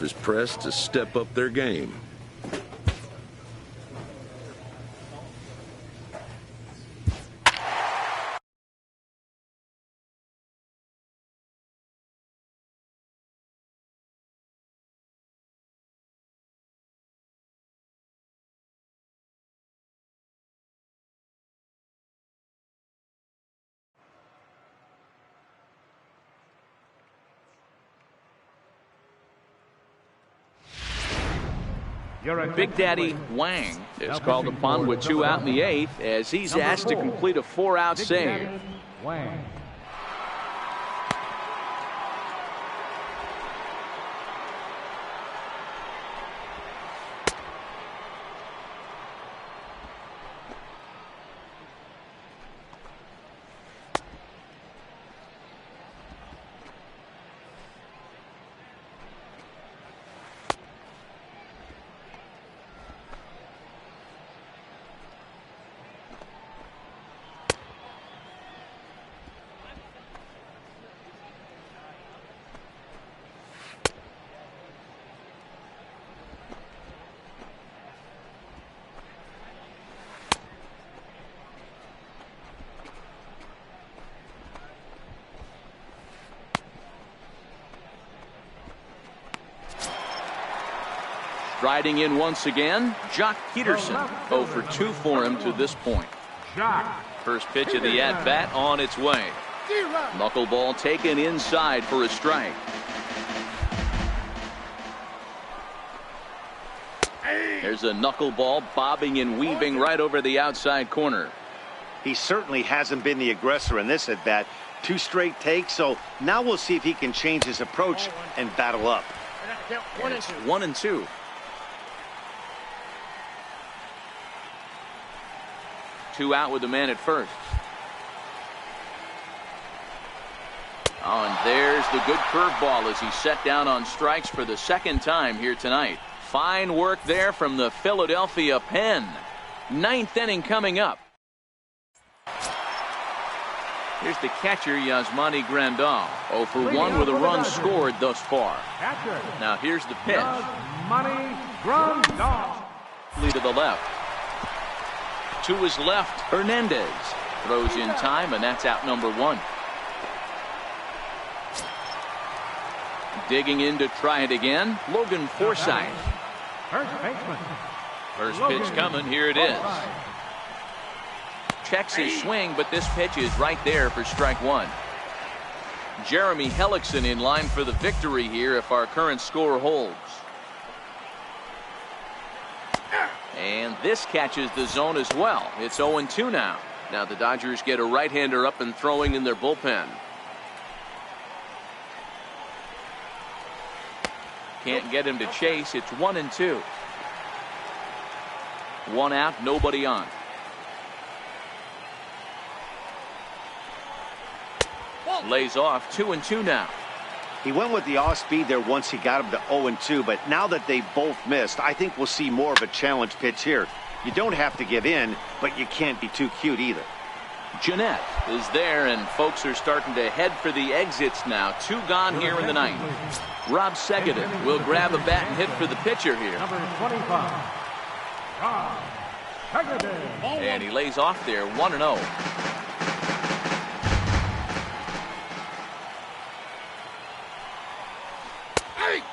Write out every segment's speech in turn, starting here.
is pressed to step up their game. Big Daddy Wang is called upon with 2 out in the 8th as he's asked to complete a 4-out save. Wang. Striding in once again, Jock Peterson. 0 for 2 for him to this point. First pitch of the at-bat on its way. Knuckleball taken inside for a strike. There's a knuckleball bobbing and weaving right over the outside corner. He certainly hasn't been the aggressor in this at-bat. 2 straight takes, so now we'll see if he can change his approach and battle up. And it's 1-2. Two out with the man at first. Oh, and there's the good curveball as he's set down on strikes for the 2nd time here tonight. Fine work there from the Philadelphia pen. 9th inning coming up. Here's the catcher, Yasmani Grandal. 0 for 1 with a run scored thus far. Now here's the pitch. Yasmani Grandal. Lead to the left. To his left, Hernandez throws in time, and that's out number 1. Digging in to try it again, Logan Forsythe. First pitch coming, here it is. Checks his swing, but this pitch is right there for strike 1. Jeremy Hellickson in line for the victory here if our current score holds. And this catches the zone as well. It's 0-2 now. Now the Dodgers get a right-hander up and throwing in their bullpen. Can't get him to chase. It's 1-2. 1 out, nobody on. Lays off. 2-2 now. He went with the off-speed there once he got him to 0-2, but now that they both missed, I think we'll see more of a challenge pitch here. You don't have to give in, but you can't be too cute either. Jeanette is there, and folks are starting to head for the exits now. 2 gone here in the 9th. Rob Segedin will grab a bat and hit for the pitcher here. Number 25. Rob Segedin. And he lays off there, 1-0.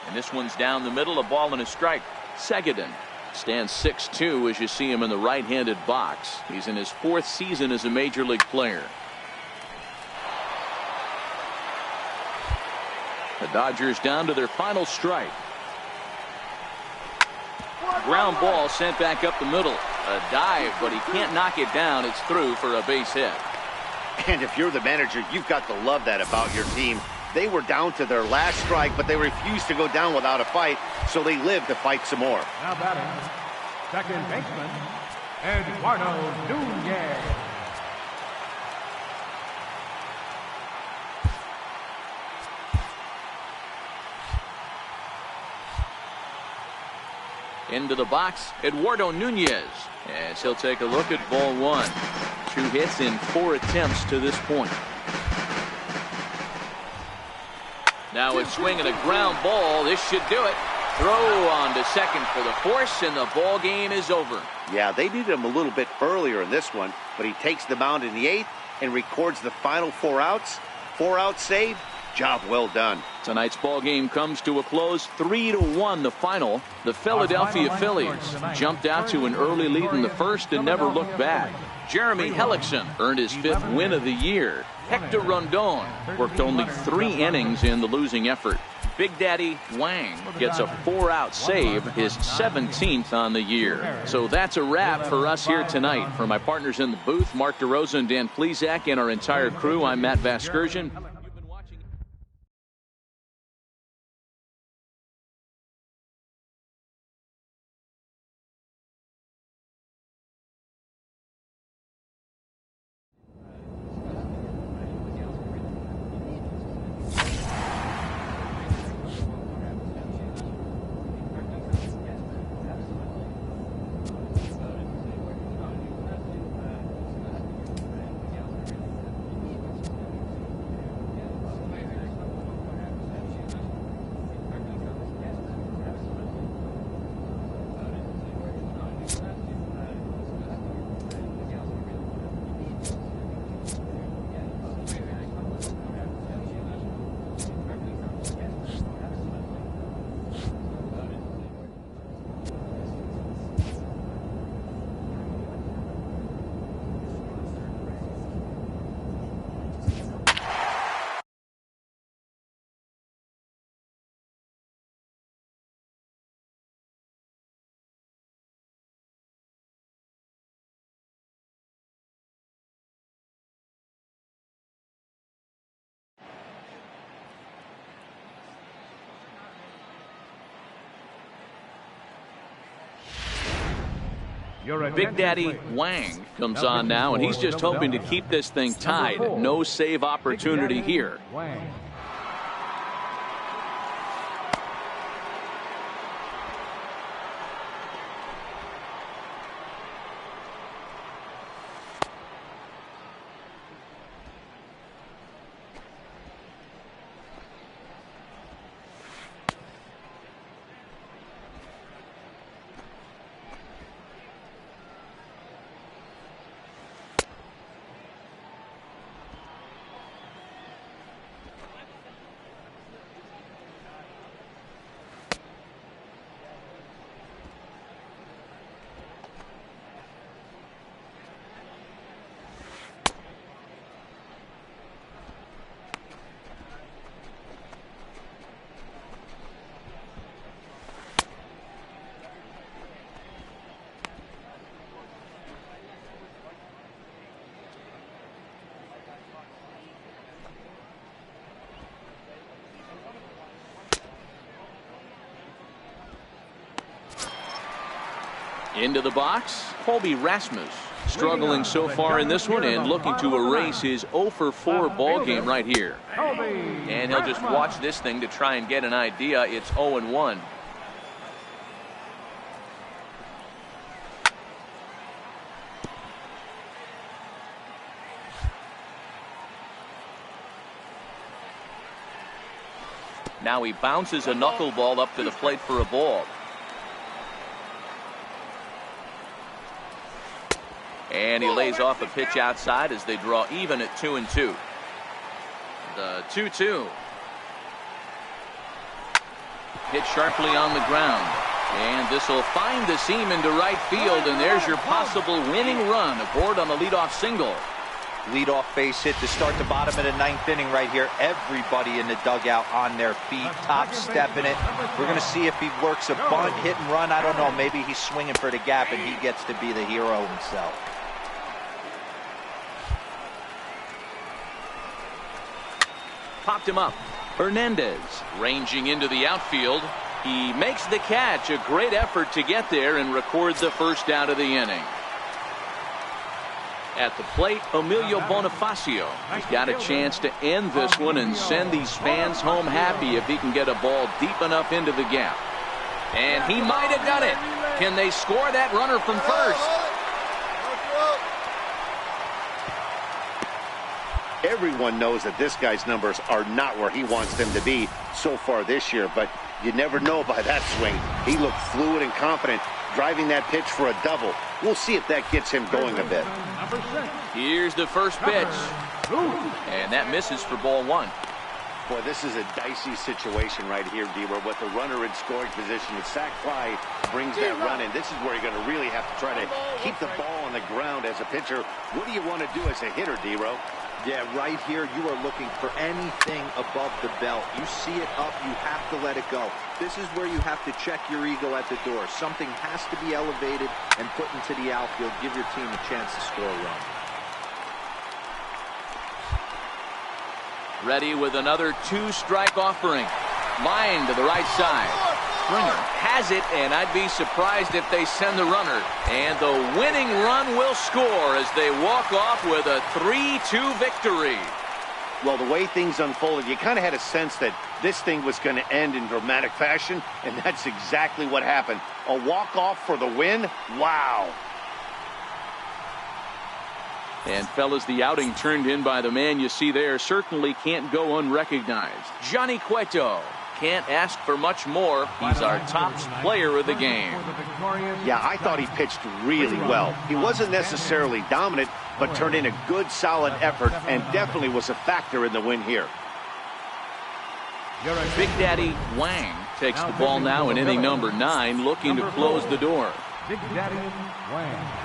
And this one's down the middle, a ball and a strike. Segedin stands 6'2" as you see him in the right-handed box. He's in his 4th season as a major league player. The Dodgers down to their final strike. Ground ball sent back up the middle. A dive, but he can't knock it down. It's through for a base hit. And if you're the manager, you've got to love that about your team. They were down to their last strike, but they refused to go down without a fight, so they lived to fight some more. Now batting, second baseman, Eduardo Nunez. Into the box, Eduardo Nunez, as he'll take a look at ball 1. 2 hits in 4 attempts to this point. Now a swing and a ground ball. This should do it. throw on to second for the force, and the ball game is over. Yeah, they needed him a little bit earlier in this one, but he takes the mound in the 8th and records the final 4 outs. 4-out save. Job well done. Tonight's ball game comes to a close, 3-1 the final. The Philadelphia Phillies jumped out to an early lead in the first and never looked back. Jeremy Hellickson earned his 5th win of the year. Hector Rondon worked only 3 innings in the losing effort. Big Daddy Wang gets a 4-out save, his 17th on the year. So that's a wrap for us here tonight. For my partners in the booth, Mark DeRosa and Dan Plesac, and our entire crew, I'm Matt Vasgersian. Big Daddy Wang comes on now, and he's just hoping to keep this thing tied. No save opportunity here. Into the box, Colby Rasmus, struggling so far in this one and looking to erase his 0-for-4 ball game right here. And he'll just watch this thing to try and get an idea. It's 0-1. Now he bounces a knuckleball up to the plate for a ball. And he lays off a pitch outside as they draw even at 2-2. The 2-2. Hit sharply on the ground. And this will find the seam into right field. And there's your possible winning run aboard on a leadoff single. Leadoff base hit to start the bottom of the 9th inning right here. Everybody in the dugout on their feet, top stepping it. We're going to see if he works a bunt, hit and run. I don't know. Maybe he's swinging for the gap and he gets to be the hero himself. Popped him up. Hernandez ranging into the outfield. He makes the catch. A great effort to get there and record the first out of the inning. At the plate, Emilio Bonifacio has got a chance to end this one and send these fans home happy if he can get a ball deep enough into the gap. And he might have done it. Can they score that runner from first? Everyone knows that this guy's numbers are not where he wants them to be so far this year, but You never know by that swing. He looked fluid and confident, driving that pitch for a double. We'll see if that gets him going a bit. Here's the first pitch. And that misses for ball one. Boy, this is a dicey situation right here, D-Row. With the runner in scoring position, the sac fly brings that run in. This is where you're going to really have to try to keep the ball on the ground as a pitcher. What do you want to do as a hitter, D-Row? Yeah, right here, you are looking for anything above the belt. You see it up, you have to let it go. This is where you have to check your ego at the door. Something has to be elevated and put into the outfield. Give your team a chance to score a run. Ready with another two-strike offering. Line to the right side. Springer has it, and I'd be surprised if they send the runner. And the winning run will score as they walk off with a 3-2 victory. Well, the way things unfolded, you kind of had a sense that this thing was going to end in dramatic fashion, and that's exactly what happened. A walk-off for the win? Wow. And, fellas, the outing turned in by the man you see there certainly can't go unrecognized. Johnny Cueto. Can't ask for much more. He's our top player of the game. Yeah, I thought he pitched really well. He wasn't necessarily dominant, but turned in a good, solid effort and definitely was a factor in the win here. Big Daddy Wang takes the ball now in inning number 9, looking to close the door. Big Daddy Wang.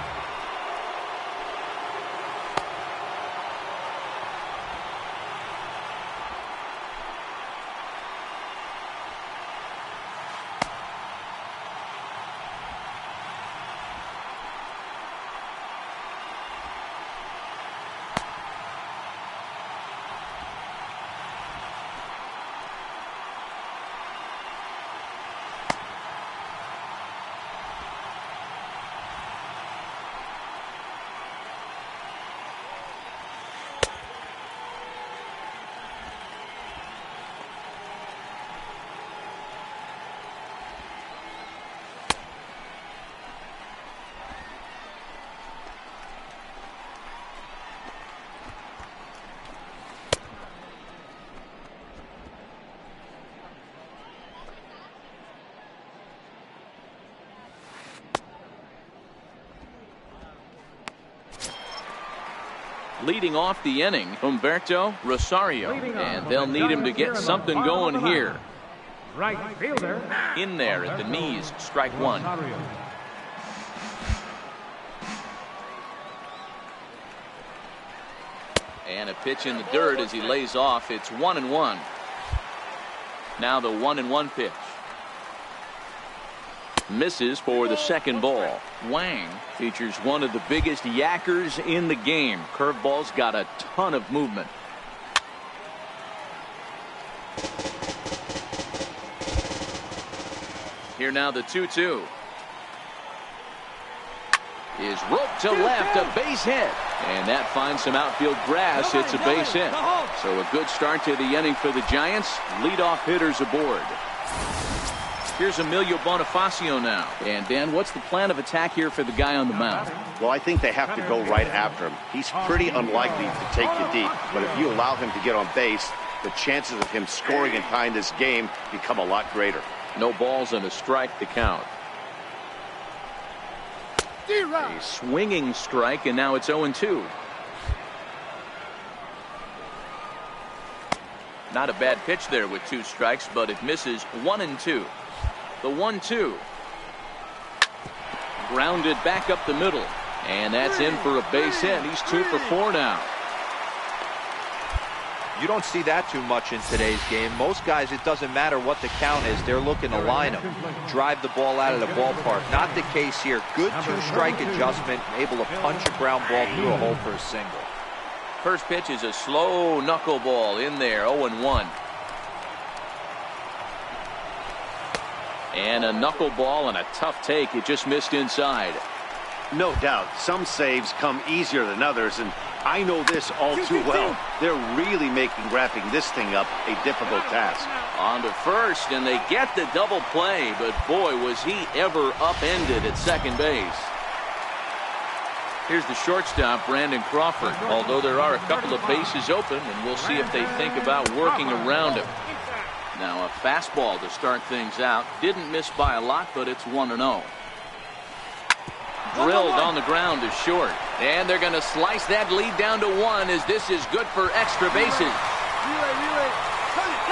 Leading off the inning, Humberto Rosario, and they'll need him to get something going here. Right fielder. In there at the knees, strike one. And a pitch in the dirt as he lays off. It's 1-1. Now the 1-1 pitch. Misses for the second ball. Wang features one of the biggest yackers in the game. Curveball's got a ton of movement. Here now the 2-2. Is roped to left, a base hit. And that finds some outfield grass. It's a base hit. So a good start to the inning for the Giants. Leadoff hitters aboard. Here's Emilio Bonifacio now. And, Dan, what's the plan of attack here for the guy on the mound? Well, I think they have to go right after him. He's pretty unlikely to take you deep, but if you allow him to get on base, the chances of him scoring and tying this game become a lot greater. No balls and a strike to count. A swinging strike, and now it's 0-2. Not a bad pitch there with 2 strikes, but it misses 1-2. The 1-2. Grounded back up the middle. And that's in for a base hit. He's 2 for 4 now. You don't see that too much in today's game. Most guys, it doesn't matter what the count is. They're looking to line them, drive the ball out of the ballpark. Not the case here. Good 2-strike adjustment, able to punch a ground ball through a hole for a single. First pitch is a slow knuckleball in there, 0-1. And a knuckleball and a tough take. It just missed inside. No doubt. Some saves come easier than others, and I know this all too well. They're really making wrapping this thing up a difficult task. On to first, and they get the double play, but boy, was he ever upended at second base. Here's the shortstop, Brandon Crawford, although there are a couple of bases open, and we'll see if they think about working around him. Now a fastball to start things out. Didn't miss by a lot, but it's 1-0. Drilled on the ground to short. And they're going to slice that lead down to 1 as this is good for extra bases.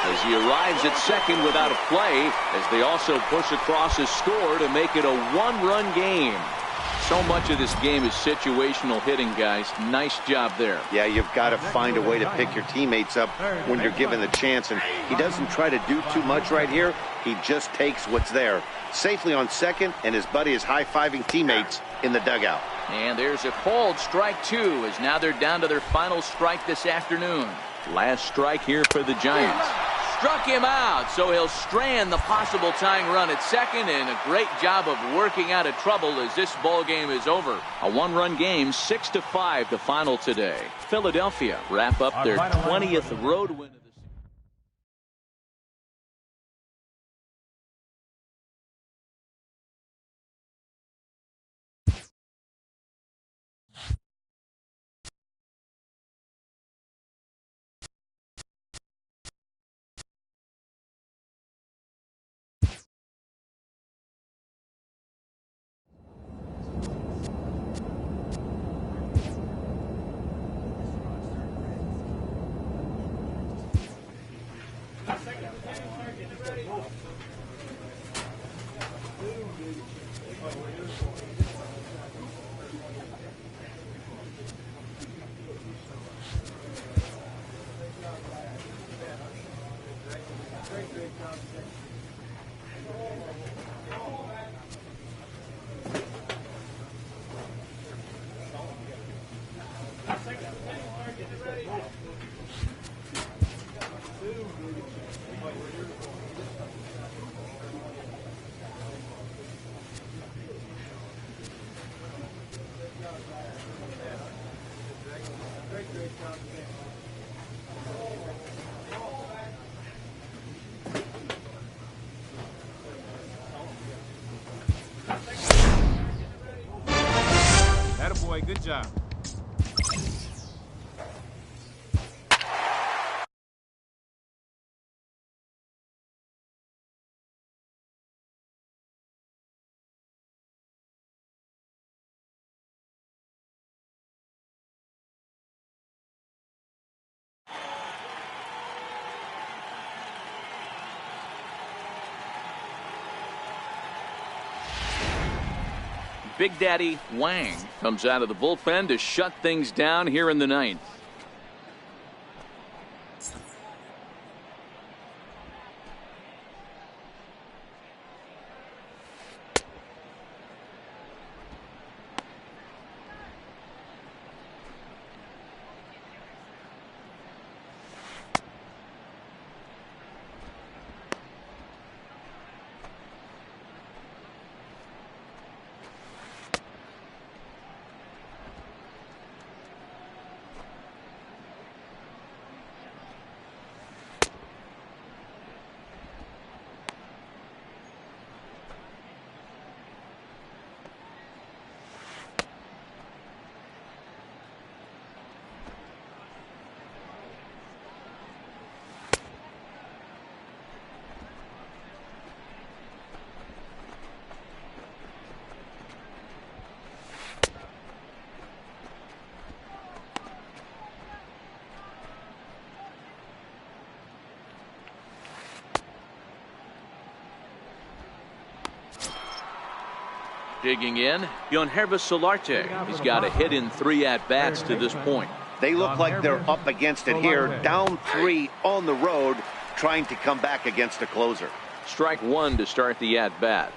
As he arrives at second without a play, as they also push across a score to make it a 1-run game. So much of this game is situational hitting, guys. Nice job there. Yeah, you've got to find a way to pick your teammates up when you're given the chance, and he doesn't try to do too much right here. He just takes what's there. Safely on second, and his buddy is high-fiving teammates in the dugout. And there's a called strike 2, as now they're down to their final strike this afternoon. Last strike here for the Giants. Struck him out, so he'll strand the possible tying run at second, and a great job of working out of trouble as this ball game is over. A 1-run game, 6-5 the final today. Philadelphia wrap up their 20th road win. Attaboy, good job. Big Daddy Wang comes out of the bullpen to shut things down here in the ninth. Digging in, Yangervis Solarte. He's got a hit in 3 at-bats to this point. They look like they're up against it here, down 3 on the road, trying to come back against a closer. Strike 1 to start the at-bat.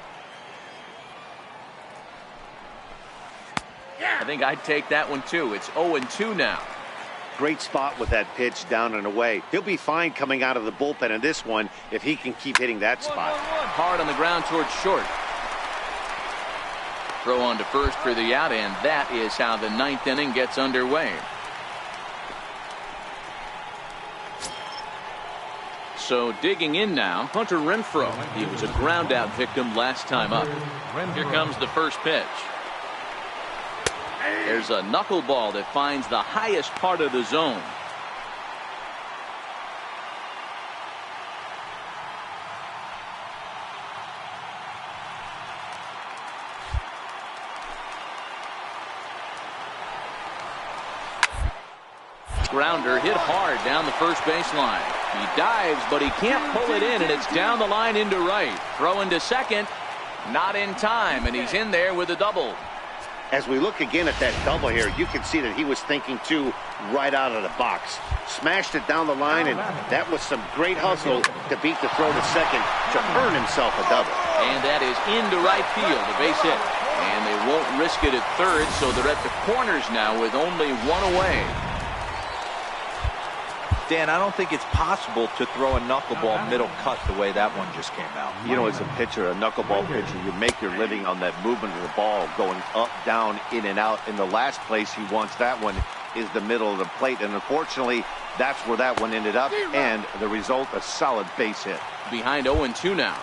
I think I'd take that one too. It's 0-2 now. Great spot with that pitch down and away. He'll be fine coming out of the bullpen in this one if he can keep hitting that spot. Hard on the ground towards short. Throw on to first for the out, and that is how the 9th inning gets underway. So digging in now, Hunter Renfroe. He was a ground out victim last time up. Here comes the first pitch. There's a knuckleball that finds the highest part of the zone. grounder hit hard down the first baseline. He dives, but he can't pull it in, and it's down the line into right. Throw into second. Not in time, and he's in there with a double. As we look again at that double here, you can see that he was thinking, too, right out of the box. Smashed it down the line, and that was some great hustle to beat the throw to second to earn himself a double. And that is into right field, a base hit. And they won't risk it at third, so they're at the corners now with only one away. Dan, I don't think it's possible to throw a knuckleball middle cut the way that one just came out. You know, as a pitcher, a knuckleball pitcher, you make your living on that movement of the ball going up, down, in and out. In the last place he wants that one is the middle of the plate. And unfortunately, that's where that one ended up. And the result, a solid base hit. Behind 0-2 now.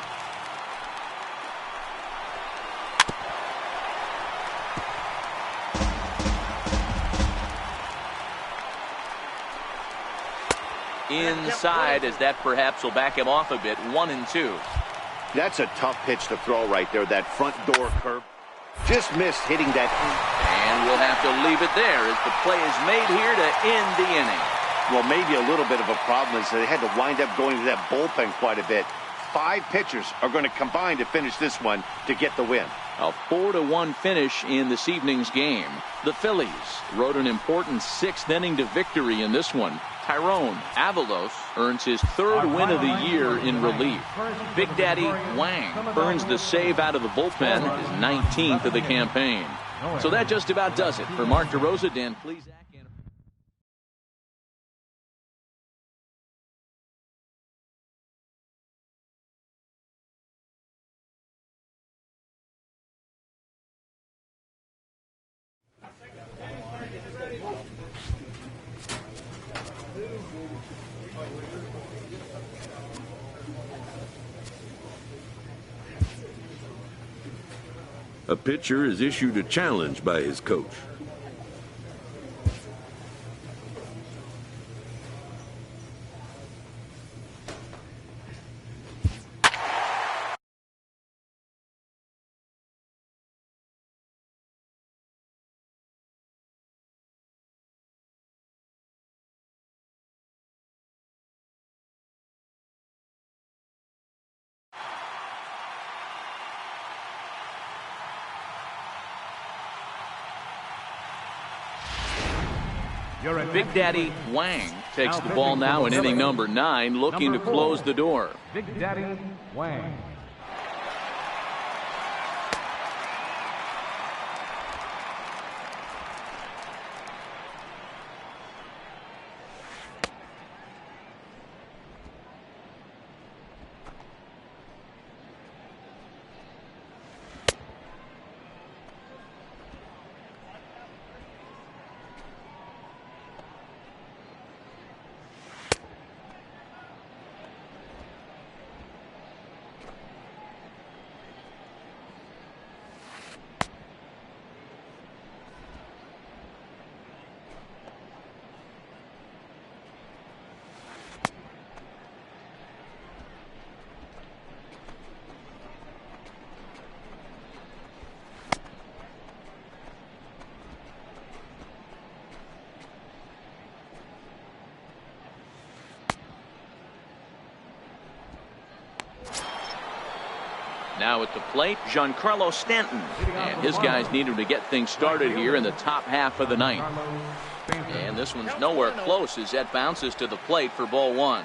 Inside, as that perhaps will back him off a bit. 1-2. That's a tough pitch to throw right there. That front door curve. Just missed hitting that. And we'll have to leave it there as the play is made here to end the inning. Well, maybe a little bit of a problem is they had to wind up going to that bullpen quite a bit. 5 pitchers are going to combine to finish this one to get the win. A 4-1 finish in this evening's game. The Phillies rode an important 6th inning to victory in this one. Tyrone Avalos earns his 3rd win of the year in relief. Big Daddy Wang earns the save out of the bullpen, his 19th of the campaign. So that just about does it. For Mark DeRosa, Dan Plesac. A pitcher is issued a challenge by his coach. Big Daddy Wang takes the ball now in inning number 9, looking to close the door. Big Daddy Wang. Now at the plate, Giancarlo Stanton. And his guys need him to get things started here in the top half of the 9th. And this one's nowhere close as that bounces to the plate for ball 1.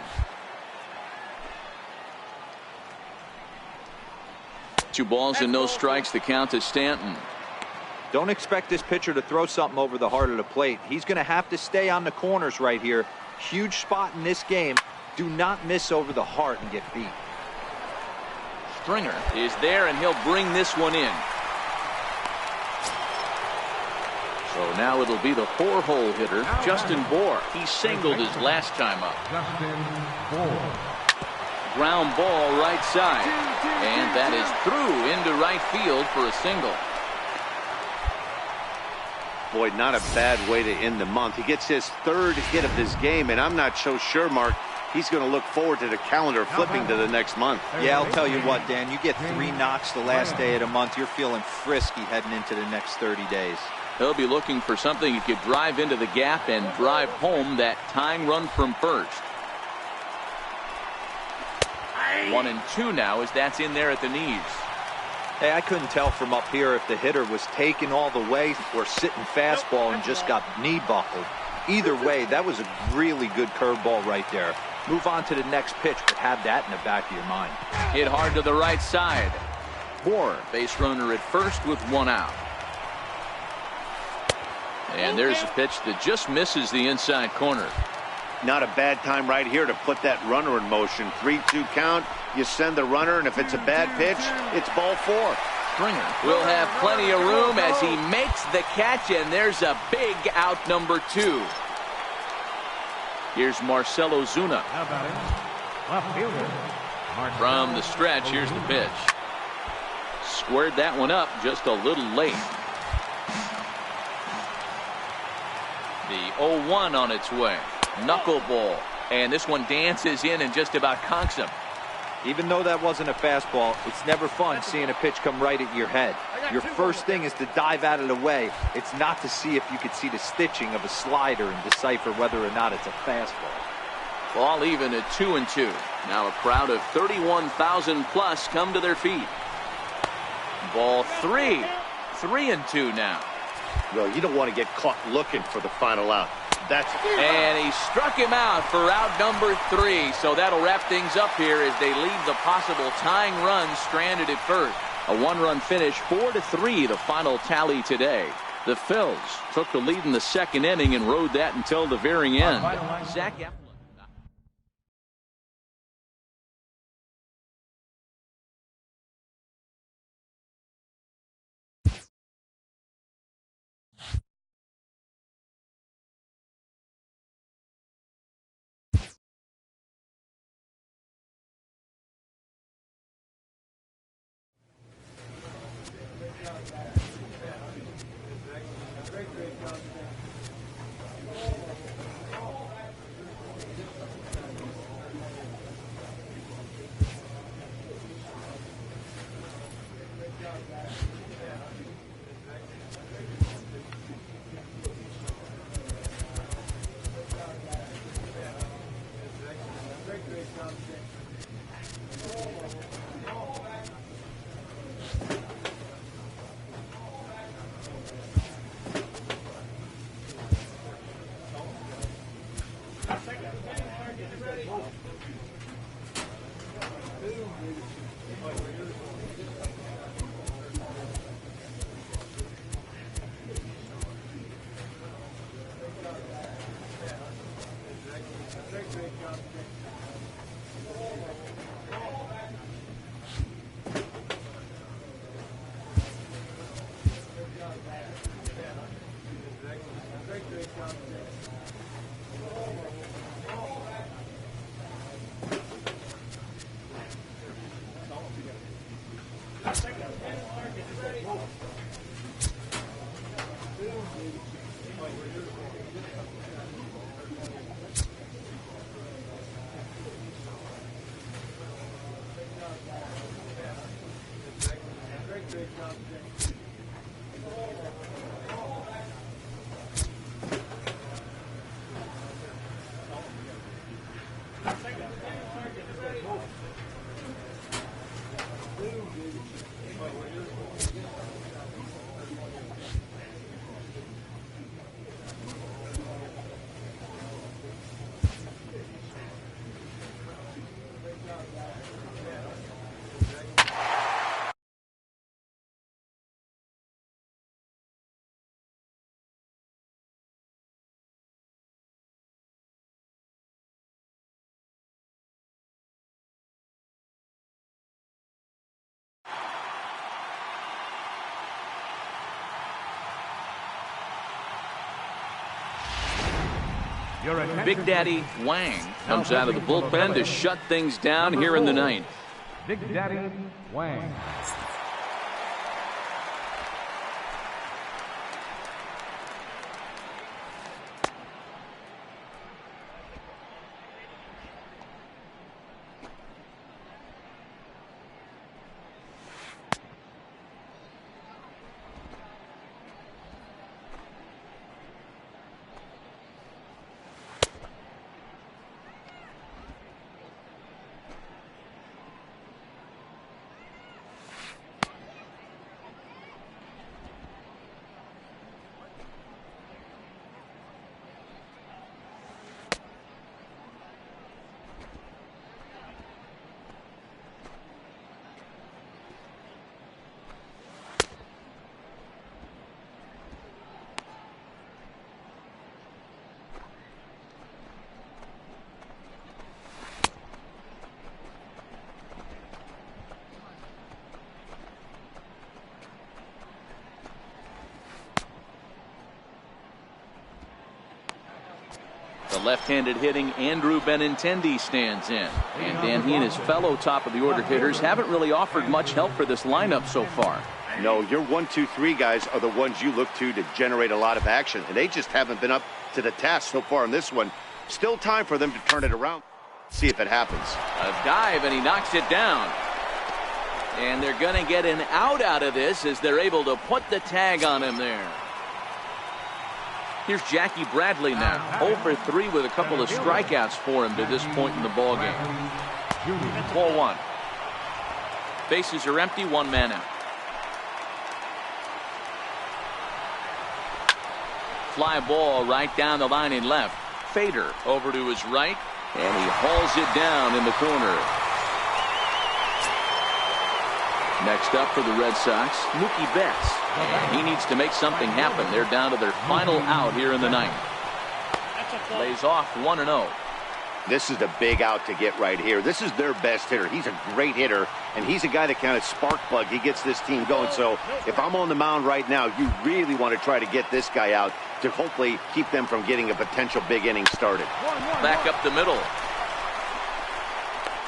2 balls and no strikes. The count to Stanton. Don't expect this pitcher to throw something over the heart of the plate. He's going to have to stay on the corners right here. Huge spot in this game. Do not miss over the heart and get beat. Stringer is there, and he'll bring this one in. So now it'll be the 4-hole hitter, Justin Bour. He singled his last time up. Justin Bour. Ground ball right side. And that is through into right field for a single. Boy, not a bad way to end the month. He gets his 3rd hit of this game, and I'm not so sure, Mark, he's going to look forward to the calendar flipping to the next month. Yeah, I'll tell you what, Dan, you get 3 knocks the last day of the month, you're feeling frisky heading into the next 30 days. He'll be looking for something he could drive into the gap and drive home that tying run from first. 1-2 now as that's in there at the knees. Hey, I couldn't tell from up here if the hitter was taken all the way or sitting fastball and just got knee buckled. Either way, that was a really good curveball right there. Move on to the next pitch, but have that in the back of your mind. Hit hard to the right side. Moore, base runner at first with 1 out. And there's a pitch that just misses the inside corner. Not a bad time right here to put that runner in motion. 3-2 count. You send the runner, and if it's a bad pitch, it's ball 4. Stringer will have plenty of room as he makes the catch, and there's a big out number 2. Here's Marcell Ozuna. Now batting, left fielder, From the stretch, here's the pitch. Squared that one up just a little late. The 0-1 on its way. Knuckleball. And this one dances in and just about conks him. Even though that wasn't a fastball, it's never fun seeing a pitch come right at your head. Your first thing is to dive out of the way. It's not to see if you could see the stitching of a slider and decipher whether or not it's a fastball. Ball even at 2-2. Now a crowd of 31,000 plus come to their feet. Ball 3. 3-2 now. Well, you don't want to get caught looking for the final out. And he struck him out for out number 3. So that'll wrap things up here as they leave the possible tying run stranded at first. A 1-run finish, 4-3, the final tally today. The Phils took the lead in the second inning and rode that until the very end. Zach Eflin. Big Daddy Wang comes out of the bullpen to shut things down here in the ninth. Big Daddy Wang. left-handed hitting Andrew Benintendi stands in. And Dan, he and his fellow top-of-the-order hitters haven't really offered much help for this lineup so far. No, your 1, 2, 3 guys are the ones you look to generate a lot of action, and they just haven't been up to the task so far in this one. Still time for them to turn it around. See if it happens. A dive, and he knocks it down. And they're going to get an out of this as they're able to put the tag on him there. Here's Jackie Bradley now, 0 for 3 with a couple of strikeouts for him to this point in the ballgame. Ball 1. Bases are empty, 1 man out. Fly ball right down the line in left. Fader over to his right, and he hauls it down in the corner. Next up for the Red Sox, Mookie Betts. And he needs to make something happen. They're down to their final out here in the ninth. Lays off 1-0. This is a big out to get right here. This is their best hitter. He's a great hitter, and he's a guy that kind of spark plug. He gets this team going. So if I'm on the mound right now, you really want to try to get this guy out to hopefully keep them from getting a potential big inning started. Back up the middle.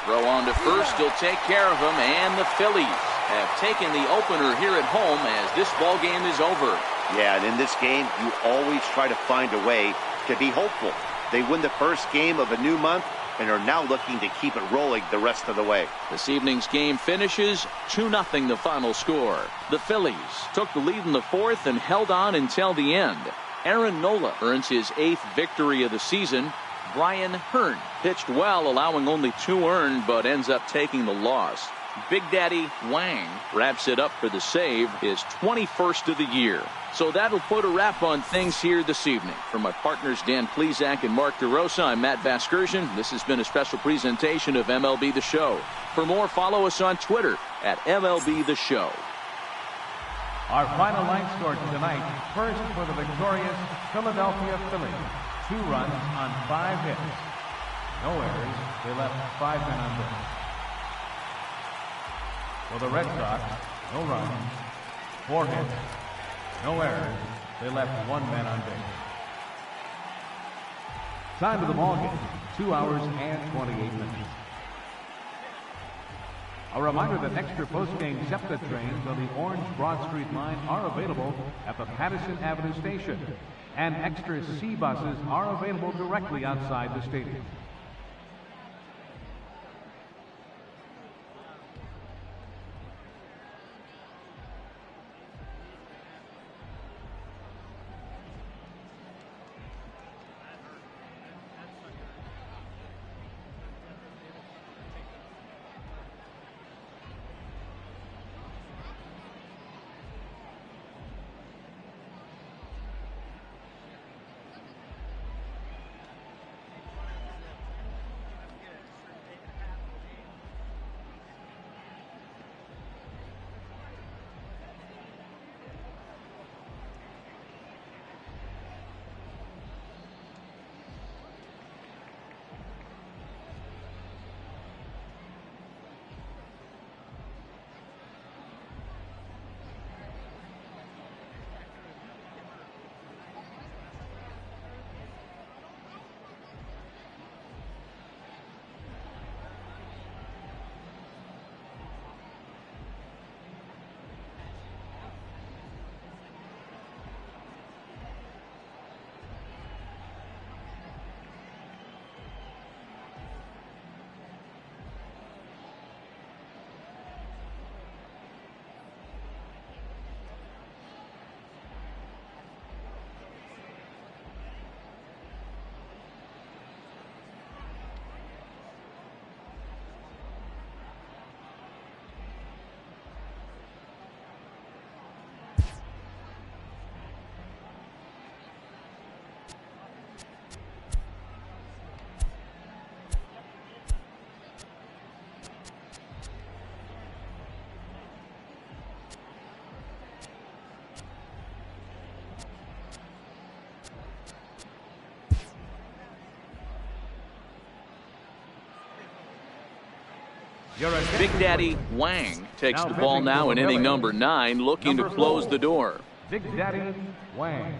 Throw on to first. He'll take care of him, and the Phillies have taken the opener here at home as this ball game is over. Yeah, and in this game, you always try to find a way to be hopeful. They win the first game of a new month and are now looking to keep it rolling the rest of the way. This evening's game finishes 2-0 the final score. The Phillies took the lead in the fourth and held on until the end. Aaron Nola earns his 8th victory of the season. Brian Hearn pitched well, allowing only 2 earned, but ends up taking the loss. Big Daddy Wang wraps it up for the save, his 21st of the year. So that'll put a wrap on things here this evening. For my partners Dan Plesac and Mark DeRosa, I'm Matt Vasgersian. This has been a special presentation of MLB The Show. For more, follow us on Twitter at MLB The Show. Our final line score tonight, first for the victorious Philadelphia Phillies. 2 runs on 5 hits. No errors. They left 5 men on base. For the Red Sox, no runs, 4 hits, no errors. They left 1 man on base. Time of the ball game, 2 hours and 28 minutes. A reminder that extra post-game SEPTA trains on the Orange Broad Street line are available at the Patterson Avenue station, and extra C buses are available directly outside the stadium. Big Daddy Wang takes the ball now in inning number 9, looking to close the door. Big Daddy Wang.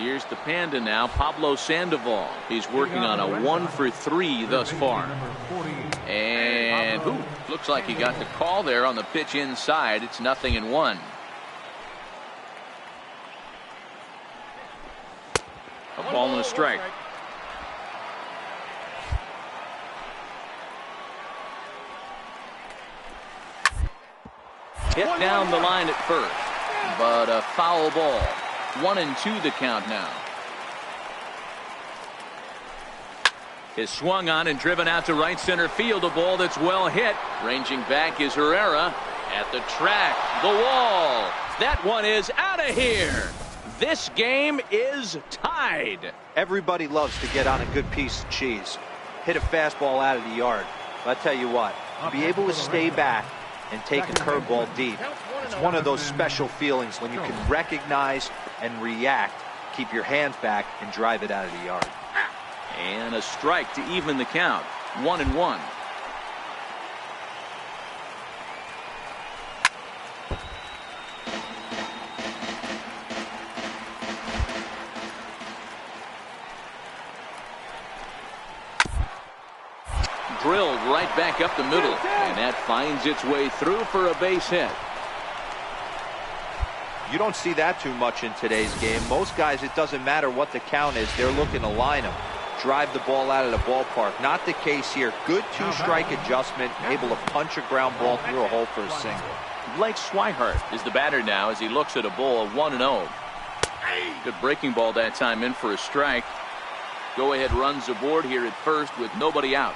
Here's the Panda now, Pablo Sandoval. He's working on a 1 for 3 thus far. And looks like he got the call there on the pitch inside. It's 0-1. A ball and a strike. Hit down the line at first, but a foul ball. 1-2 the count now. Is swung on and driven out to right center field. A ball that's well hit. Ranging back is Herrera at the track. The wall. That one is out of here. This game is tied. Everybody loves to get on a good piece of cheese. Hit a fastball out of the yard. But I tell you what, to be able to stay back and take a curveball deep, it's one of those special feelings when you can recognize and react, keep your hands back, and drive it out of the yard. And a strike to even the count. 1-1. Drilled right back up the middle, and that finds its way through for a base hit. You don't see that too much in today's game. Most guys, it doesn't matter what the count is, they're looking to line them, drive the ball out of the ballpark. Not the case here. Good two-strike adjustment, able to punch a ground ball through a hole for a single. Blake Swihart is the batter now as he looks at a ball 1-0. Good breaking ball that time, in for a strike. Go-ahead runs aboard here at first with nobody out.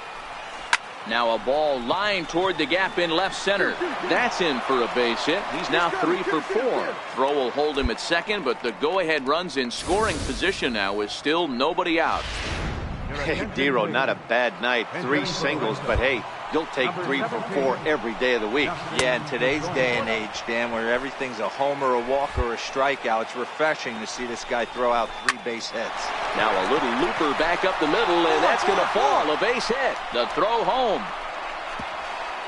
Now a ball lined toward the gap in left center. That's in for a base hit. He's now 3 for 4. Throw will hold him at second, but the go-ahead runs in scoring position now with still nobody out. Hey, Dero, not a bad night. 3 singles, but hey, you'll take 3 for 4 every day of the week. Yeah, in today's day and age, Dan, where everything's a homer, a walk, or a strikeout, it's refreshing to see this guy throw out 3 base hits. Now a little looper back up the middle, and that's going to fall. A base hit. The throw home.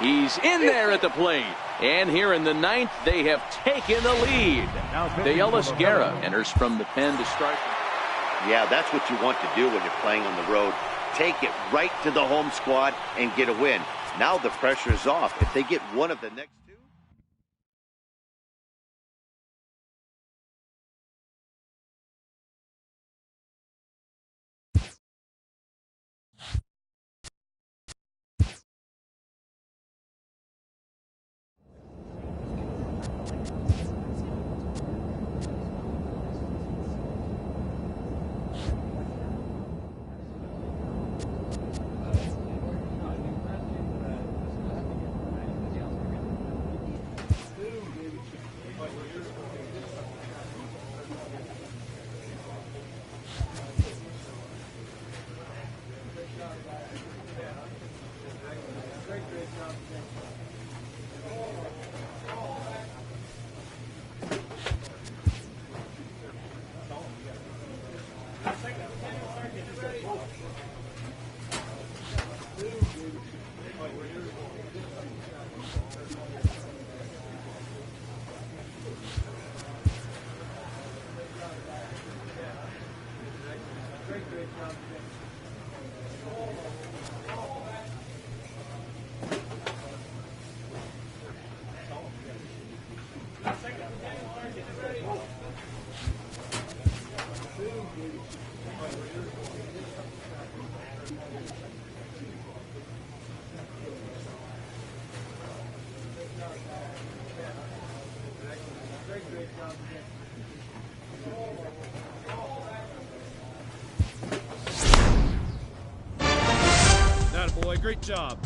He's in there at the plate. And here in the 9th, they have taken the lead. Deolis Guerra enters from the pen to strike. Yeah, that's what you want to do when you're playing on the road. Take it right to the home squad and get a win. Now the pressure is off. If they get one of the next 2. Attaboy, great job.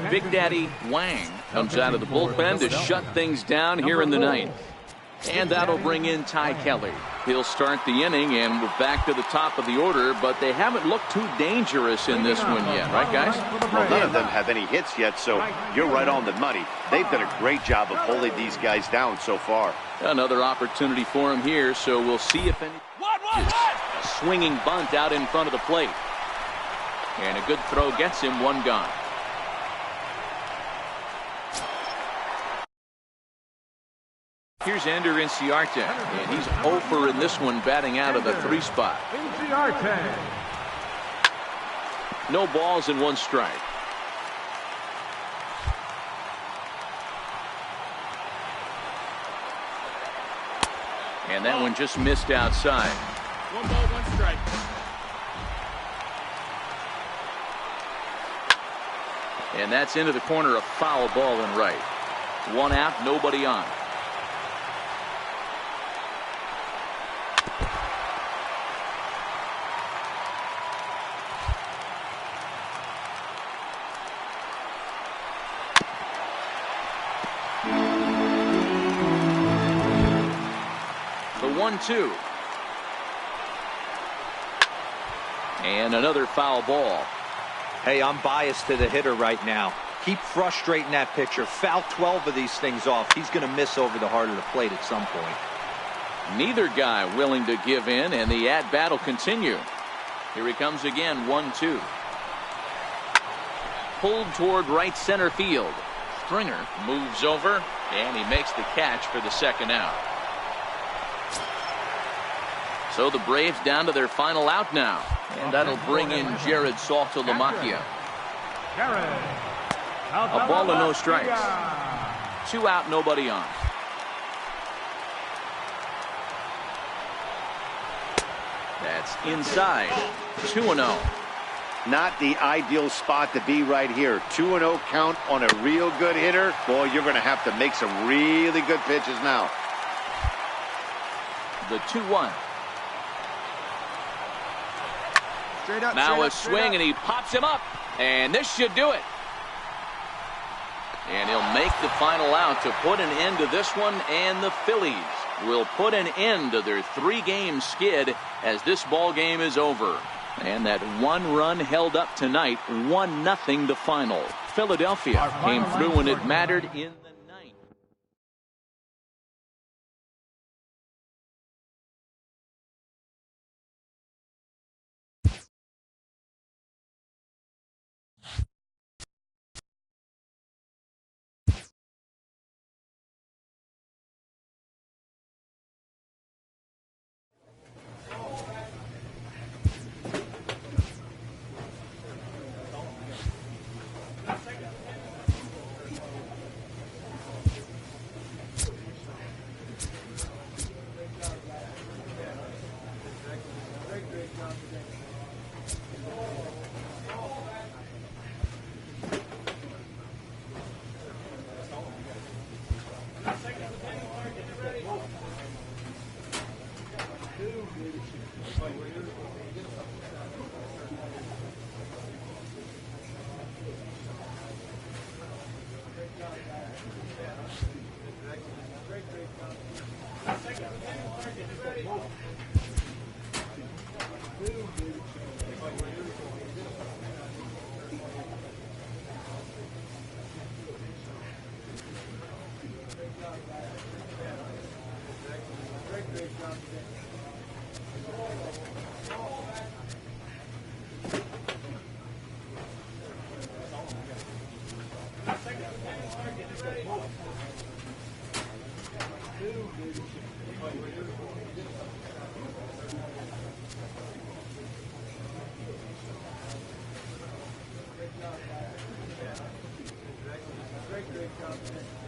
Big Daddy Wang comes out of the bullpen to shut things down here in the 9th. And that'll bring in Ty Kelly. He'll start the inning, and we're back to the top of the order, but they haven't looked too dangerous in this one yet, right, guys? Well, none of them have any hits yet, so you're right on the money. They've done a great job of holding these guys down so far. Another opportunity for him here, so we'll see if any. A swinging bunt out in front of the plate. And a good throw gets him one gone. Here's Ender Inciarte, and he's 0 for in this one, batting out of the 3 spot. Inciarte. No balls and 1 strike. And that one just missed outside. 1 ball, 1 strike. And that's into the corner, a foul ball and right. 1 out, nobody on. The 1-2. And another foul ball. Hey, I'm biased to the hitter right now. Keep frustrating that pitcher. Foul 12 of these things off. He's going to miss over the heart of the plate at some point. Neither guy willing to give in, and the at-bat will continue. Here he comes again, 1-2. Pulled toward right center field. Stringer moves over, and he makes the catch for the 2nd out. So the Braves down to their final out now. And that'll bring in Jared Saltalamacchia. A ball and no strikes. 2 out, nobody on. That's inside. 2-0. Not the ideal spot to be right here. 2-0 count on a real good hitter. Boy, you're going to have to make some really good pitches now. The 2-1. Now a swing, and he pops him up. And this should do it. And he'll make the final out to put an end to this one, and the Phillies will put an end to their 3-game skid as this ball game is over. And that 1 run held up tonight, 1-0 the final. Philadelphia came through when it mattered in the Great job.